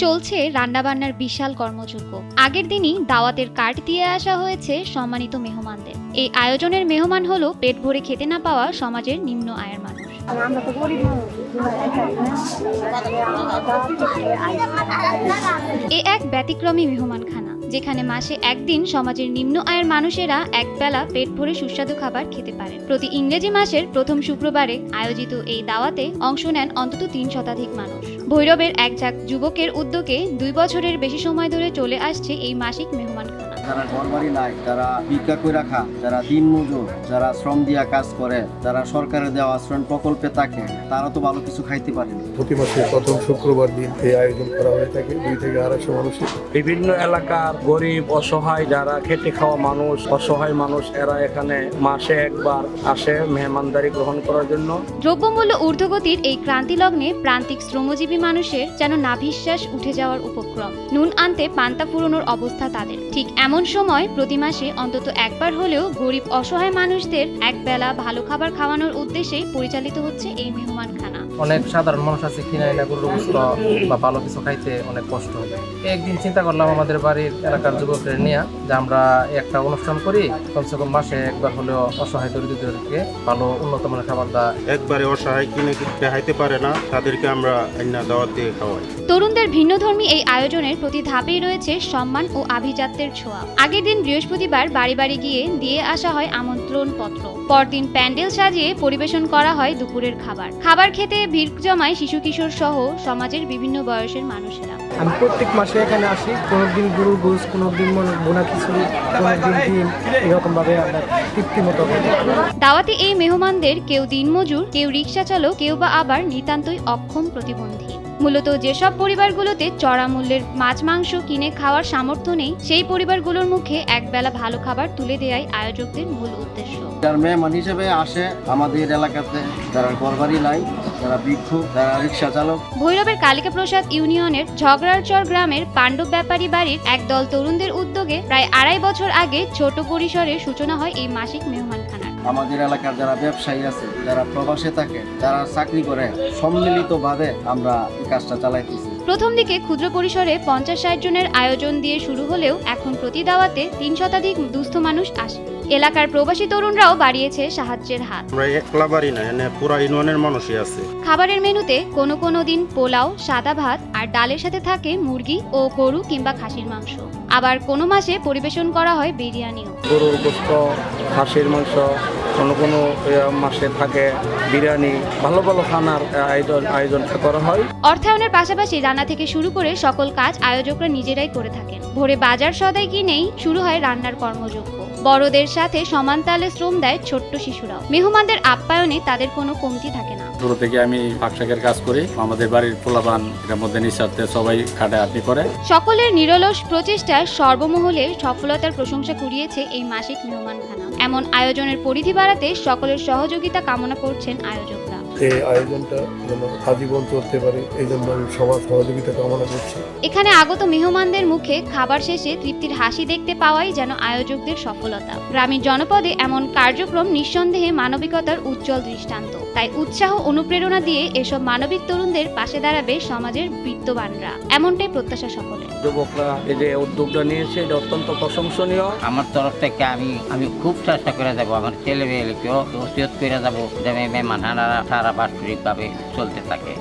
চলছে রান্নাবান্নার বিশাল কর্মযজ্ঞ। আগের দিনই দাওয়াতের কার্ড দিয়ে আসা হয়েছে সম্মানিত মেহমানদের। এই আয়োজনের মেহমান হলো পেট ভরে খেতে না পাওয়া সমাজের নিম্ন আয়ের মানুষ। এ এক ব্যতিক্রমী মেহমানখানা, যেখানে মাসে একদিন সমাজের নিম্ন আয়ের মানুষেরা একবেলা পেট ভরে সুস্বাদু খাবার খেতে পারে। প্রতি ইংরেজি মাসের প্রথম শুক্রবারে আয়োজিত এই দাওয়াতে অংশ নেন অন্তত ৩ শতাধিক মানুষ। ভৈরবের এক ঝাঁক যুবকের উদ্যোগে ২ বছরের বেশি সময় ধরে চলে আসছে এই মাসিক মেহমানখানা। যারা ঘরবাড়ি নাই, যারা ভিক্ষা করে রাখা, যারা দিনমজুর, যারা শ্রম দিয়া কাজ করে, যারা সরকারের দেওয়া আশ্রয় প্রকল্পে থাকে, তারা তো ভালো কিছু খাইতে পারেনি। প্রতি মাসের প্রথম শুক্রবার দিন এই আয়োজন করা হয়ে থাকে ২ থেকে ২৫০ মানুষের। বিভিন্ন এলাকার গরিব, অসহায়, যারা খেটে খাওয়া মানুষ, অসহায় মানুষ, এরা এখানে মাসে একবার আসে মেহমানদারি গ্রহণ করার জন্য। দ্রব্যমূল্য ঊর্ধ্বগতির এই ক্রান্তি লগ্নে প্রান্তিক শ্রমজীবী মানুষের যেন নাভিশ্বাস উঠে যাওয়ার উপক্রম। নুন আনতে পান্তা ফুরোনোর অবস্থা তাদের। ঠিক এমন সময় প্রতি মাসে অন্তত একবার হলেও গরিব অসহায় মানুষদের একবেলা ভালো খাবার খাওয়ানোর উদ্দেশ্যে পরিচালিত হচ্ছে এই মেহমানখানা। অনেক সাধারণ মানুষ আছে কিনা এলা গরুর গোশত বা ভালো কিছু খাইতে অনেক কষ্ট হয়। একদিন চিন্তা করলাম আমাদের বাড়ির এলাকার যুবকদের নিয়ে যে আমরা একটা অনুষ্ঠান করি, কমসে কম মাসে একবার হলেও অসহায় দরিদ্রদেরকে ভালো উন্নত মানের খাবার দেওয়া। একবারে অসহায় কিনে খাইতে পারে না, তাদেরকে আমরা দাওয়াত দিয়ে খাওয়াই। তরুণদের ভিন্নধর্মী এই আয়োজনের প্রতি ধাপেই রয়েছে সম্মান ও আভিজাত্যের ছোঁয়া। আগের দিন বৃহস্পতিবার বাড়ি বাড়ি গিয়ে দিয়ে আসা হয় আমন্ত্রণ পত্র। পরদিন প্যান্ডেল সাজিয়ে পরিবেশন করা হয় দুপুরের খাবার। খাবার খেতে ভিড় জমায় শিশু কিশোর সহ সমাজের বিভিন্ন বয়সের মানুষেরা। আমি প্রত্যেক মাসে এখানে আসি, কোনোদিন গরুর গোশ, কোনোদিন বোনা খিচুড়ি, কোনোদিন ডিম, এরকম ভাবে আমরা তৃপ্তি মতো। দাওয়াতে এই মেহমানদের কেউ দিনমজুর, কেউ রিক্সা চালক, কেউ বা আবার নিতান্তই অক্ষম প্রতিবন্ধী। মূলত যেসব পরিবারগুলোতে চড়া মূল্যের মাছ মাংস কিনে খাওয়ার সামর্থ্য নেই, সেই পরিবারগুলোর মুখে একবেলা ভালো খাবার তুলে দেওয়াই আয়োজকদের মূল উদ্দেশ্য। যার মেহমান হিসেবে আসে আমাদের এলাকাতে, যারা ঘরবাড়ি নাই, যারা ভিক্ষুক, যারা রিক্সা চালক। ভৈরবের কালিকা প্রসাদ ইউনিয়নের ঝগড়ারচর গ্রামের পাণ্ডব ব্যাপারী বাড়ির একদল তরুণদের উদ্যোগে প্রায় ২.৫ বছর আগে ছোট পরিসরে সূচনা হয় এই মাসিক মেহমানখানার। আমাদের এলাকার যারা ব্যবসায়ী আছে, যারা প্রবাসে থাকে, যারা চাকরি করে, সম্মিলিতভাবে আমরা এই কাজটা চালাইতেছি। প্রথম দিকে ক্ষুদ্র পরিসরে ৫০-৬০ জনের আয়োজন দিয়ে শুরু হলেও এখন প্রতি দাওয়াতে ৩ শতাধিক দুস্থ মানুষ আসে। এলাকার প্রবাসী তরুণরাও বাড়িয়েছে সাহায্যের হাত। আমরা একলা বাড়ি না, পুরা ইউনিয়নের মানুষই আছে। খাবারের মেনুতে কোনো কোনো দিন পোলাও, সাদা ভাত আর ডালের সাথে থাকে মুরগি ও গরু কিংবা খাসির মাংস। আবার কোনো মাসে পরিবেশন করা হয় বিরিয়ানিও। গরুর গোশত, খাসির মাংস, কোনো কোনো মাসে থাকে বিরিয়ানি। ভালো ভালো খানার আয়োজন করা হয়। অর্থায়নের পাশাপাশি রান্না থেকে শুরু করে সকল কাজ আয়োজকরা নিজেরাই করে থাকেন। ভোরে বাজার সদাই কিনেই শুরু হয় রান্নার কর্মযজ্ঞ। বড়দের সাথে সমান তালে শ্রম দেয় ছোট্ট শিশুরাও। মেহমানদের আপ্যায়নে তাদের কোনো কমতি থাকে না। শুরু থেকে আমি পাকশাকের কাজ করি, আমাদের বাড়ির পোলাপান এর মধ্যে নিঃস্বার্থে সবাই খাটাখাটনি করে। সকলের নিরলস প্রচেষ্টায় সর্বমহলে সফলতার প্রশংসা কুড়িয়েছে এই মাসিক মেহমানখানা। এমন আয়োজনের পরিধি বাড়াতে সকলের সহযোগিতা কামনা করছেন আয়োজকরা। এই আয়োজনটা যেন আজীবন চলতে পারে, এই জন্য আমি সবার সহযোগিতা কামনা করছি। এখানে আগত মেহমানদের মুখে খাবার শেষে তৃপ্তির হাসি দেখতে পাওয়াই যেন আয়োজকদের সফলতা। গ্রামীণ জনপদে এমন কার্যক্রম নিঃসন্দেহে মানবিকতার উজ্জ্বল দৃষ্টান্ত। তাই উৎসাহ অনুপ্রেরণা দিয়ে এসব মানবিক তরুণদের পাশে দাঁড়াবে সমাজের বিত্তবানরা, এমনটাই প্রত্যাশা সকলের। যুবকরা এই যে উদ্যোগটা নিয়েছে, এটা অত্যন্ত প্রশংসনীয়। আমার তরফ থেকে আমি খুব চেষ্টা করে যাবো, আমার ছেলে মেয়েকেও ওসিয়ত করে যাবো যে মেহমানরা সারা বাৎসরিকভাবে চলতে থাকে।